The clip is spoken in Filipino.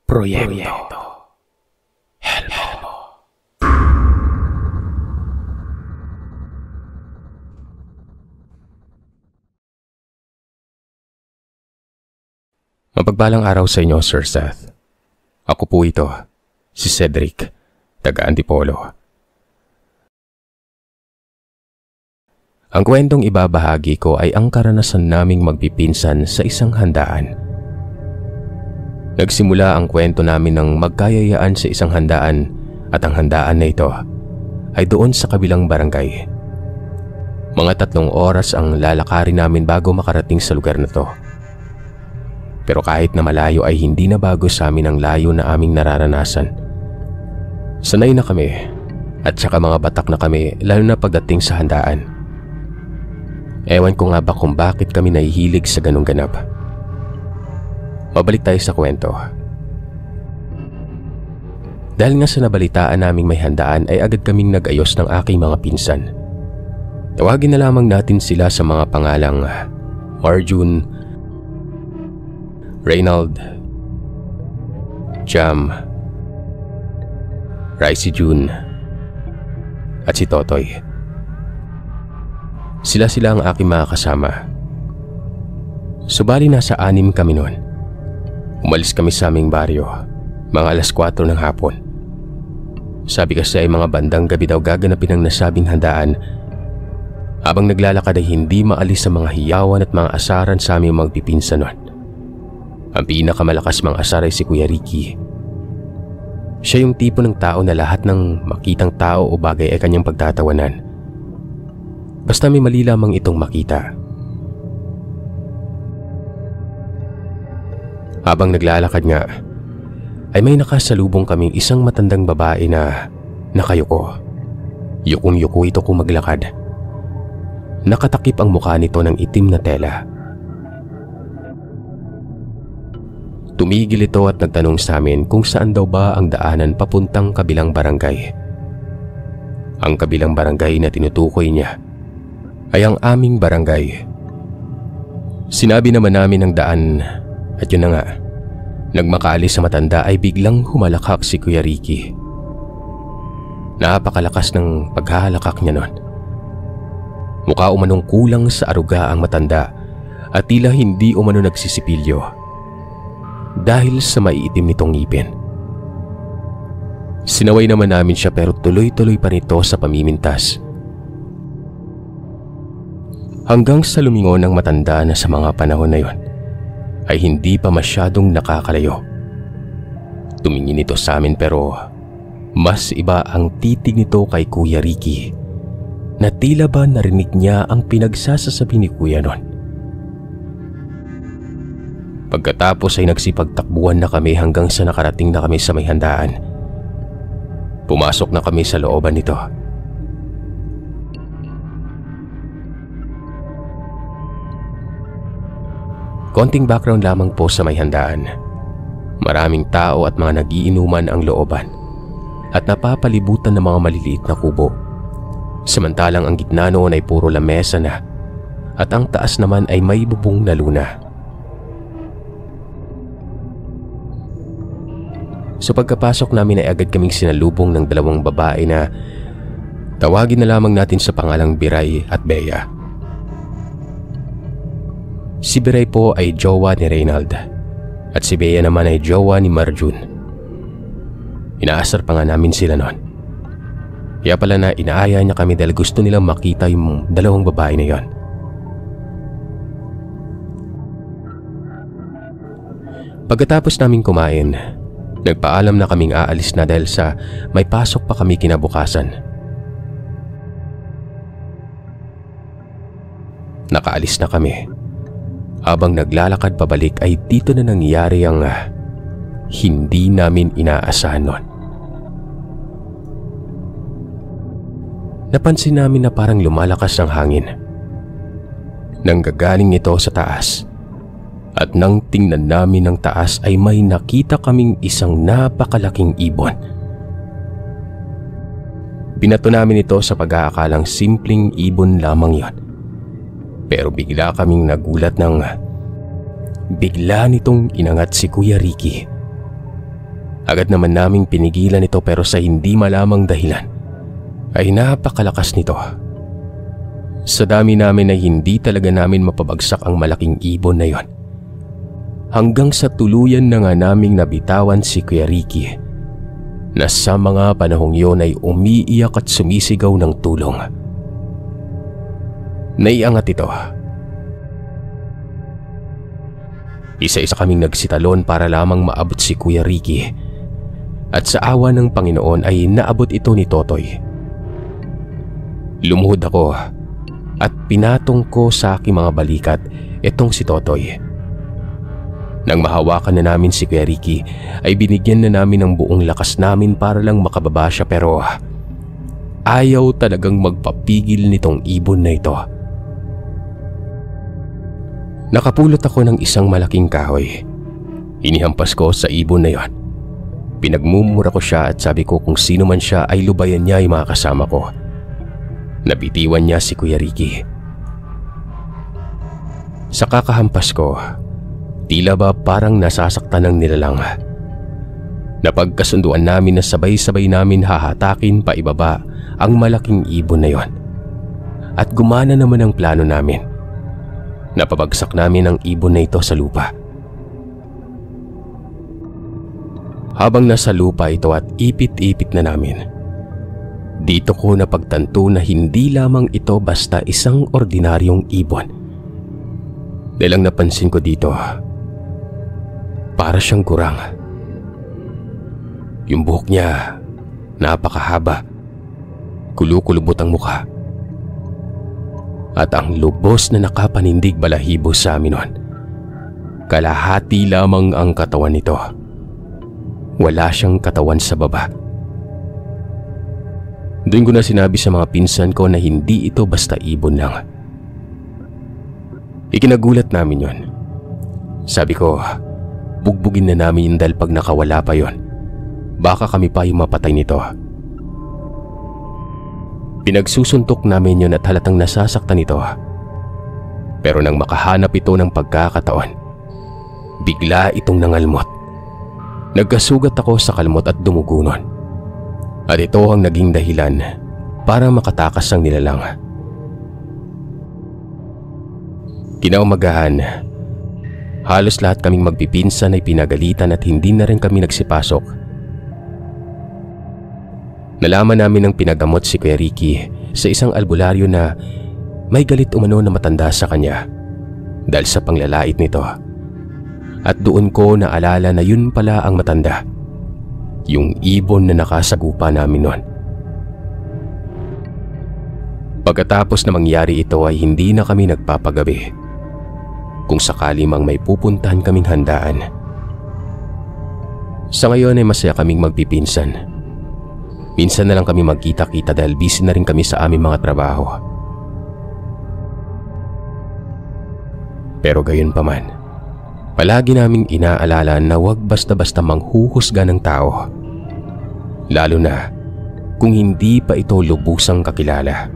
Proyekto Helmo. Mapagpalang araw sa inyo, Sir Seth. Ako po ito, si Cedric, taga Antipolo. Ang kwentong ibabahagi ko ay ang karanasan naming magpipinsan sa isang handaan. Nagsimula ang kwento namin ng magkayayaan sa isang handaan at ang handaan na ito ay doon sa kabilang barangay. Mga 3 oras ang lalakarin namin bago makarating sa lugar na to. Pero kahit na malayo ay hindi na bago sa amin ang layo na aming nararanasan. Sanay na kami at saka mga batak na kami lalo na pagdating sa handaan. Ewan ko nga ba kung bakit kami nahihilig sa ganung ganap. Mabalik tayo sa kwento. Dahil nga sa nabalitaan naming may handaan ay agad kaming nag-ayos ng aking mga pinsan. Tawagin na lamang natin sila sa mga pangalang Marjun, Reynald, Jam, Ricey June, at si Totoy. Sila ang aking mga kasama. Subali nasa 6 kami noon. Umalis kami sa aming baryo, mga alas 4 ng hapon. Sabi kasi ay mga bandang gabi daw gaganapin ang nasabing handaan. Habang naglalakad ay hindi maalis sa mga hiyawan at mga asaran sa aming magpipinsan noon. Ang pinakamalakas mga asar ay si Kuya Ricky. Siya yung tipo ng tao na lahat ng makitang tao o bagay ay kanyang pagtatawanan. Basta may mali lamang itong makita. Habang naglalakad nga, ay may nakasalubong kaming isang matandang babae na nakayuko. Yukong-yuko ito kung maglakad. Nakatakip ang mukha nito ng itim na tela. Tumigil ito at nagtanong sa amin kung saan daw ba ang daanan papuntang kabilang barangay. Ang kabilang barangay na tinutukoy niya ay ang aming barangay. Sinabi naman namin ang daan at yun na nga, nagmakaalis sa matanda ay biglang humalakhak si Kuya Ricky. Napakalakas ng paghahalakak niya noon. Mukha umanong kulang sa aruga ang matanda at tila hindi umano nagsisipilyo dahil sa maiitim nitong ngipin. Sinaway naman namin siya pero tuloy-tuloy pa nito sa pamimintas. Hanggang sa lumingon ng matanda na sa mga panahon na yon ay hindi pa masyadong nakakalayo. Tumingin ito sa amin pero mas iba ang titig nito kay Kuya Ricky na tila ba narinig niya ang pinagsasasabi ni Kuya noon. Pagkatapos ay nagsipagtakbuhan na kami hanggang sa nakarating na kami sa may handaan. Pumasok na kami sa looban nito. Konting background lamang po sa may handaan. Maraming tao at mga nagiinuman ang looban at napapalibutan ng mga maliliit na kubo. Samantalang ang gitna noon ay puro lamesa na at ang taas naman ay may bubong na luna. So pagkapasok namin ay agad kaming sinalubong ng 2 babae na tawagin na lamang natin sa pangalang Biray at Bea. Si Biray po ay jowa ni Reynald at si Bea naman ay jowa ni Marjun. Inaasar pa nga namin sila noon. Kaya pala na inaaya niya kami dahil gusto nilang makita yung 2 babae na yon. Pagkatapos namin kumain, nagpaalam na kaming aalis na dahil sa may pasok pa kami kinabukasan. Nakaalis na kami. Habang naglalakad pabalik ay dito na nangyari ang hindi namin inaasahan noon. Napansin namin na parang lumalakas ang hangin. Nanggagaling ito sa taas. At nang tingnan namin ng taas ay may nakita kaming isang napakalaking ibon. Binato namin ito sa pag-aakalang simpleng ibon lamang yon. Pero bigla kaming nagulat nang bigla nitong inangat si Kuya Ricky. Agad naman naming pinigilan ito pero sa hindi malamang dahilan ay napakalakas nito. Sa dami namin ay hindi talaga namin mapabagsak ang malaking ibon na yon. Hanggang sa tuluyan na nga naming nabitawan si Kuya Ricky na sa mga panahong yon ay umiiyak at sumisigaw ng tulong. Naiangat ito. Isa-isa kaming nagsitalon para lamang maabot si Kuya Ricky at sa awa ng Panginoon ay naabot ito ni Totoy. Lumuhod ako at pinatong ko sa aking mga balikat itong si Totoy. Nang mahawakan na namin si Kuya Ricky ay binigyan na namin ng buong lakas namin para lang makababa siya pero ayaw talagang magpapigil nitong ibon na ito. Nakapulot ako ng isang malaking kahoy. Inihampas ko sa ibon na yon. Pinagmumura ko siya at sabi ko kung sino man siya ay lubayan niya yung mga kasama ko. Nabitiwan niya si Kuya Ricky. Sa kakahampas ko, tila ba parang nasasaktan ng nilalang. Napagkasunduan namin na sabay-sabay namin hahatakin pa ibaba ang malaking ibon na yon. At gumana naman ang plano namin. Napabagsak namin ang ibon na ito sa lupa. Habang nasa lupa ito at ipit-ipit na namin, dito ko napagtanto na hindi lamang ito basta isang ordinaryong ibon. Dahil ang napansin ko dito, para siyang gurang. Yung buhok niya, napakahaba, kulukulubot ang mukha. At ang lubos na nakapanindig balahibo sa amin nun, kalahati lamang ang katawan nito. Wala siyang katawan sa baba. Doon ko na sinabi sa mga pinsan ko na hindi ito basta ibon lang. Ikinagulat namin yon. Sabi ko, bugbugin na namin dahil pag nakawala pa yon, baka kami pa yung mapatay nito. Pinagsusuntok namin yon at halatang nasasaktan ito. Pero nang makahanap ito ng pagkakataon, bigla itong nangalmot. Nagkasugat ako sa kalmot at dumugunon. At ito ang naging dahilan para makatakas ang nilalang. Kinaumagahan, halos lahat kaming magpipinsan ay pinagalitan at hindi na rin kami nagsipasok. Nalaman namin ng pinagamot si Kuya Ricky sa isang albularyo na may galit umano na matanda sa kanya dahil sa panglalait nito. At doon ko naalala na yun pala ang matanda, yung ibon na nakasagupa namin noon. Pagkatapos na mangyari ito ay hindi na kami nagpapagabi. Kung sakali mang may pupuntahan kaming handaan. Sa ngayon ay masaya kaming magpipinsan. Minsan na lang kami magkita-kita dahil busy na rin kami sa aming mga trabaho. Pero gayon pa man, palagi naming inaalala na huwag basta-basta manghuhusga ng tao. Lalo na kung hindi pa ito lubusang kakilala.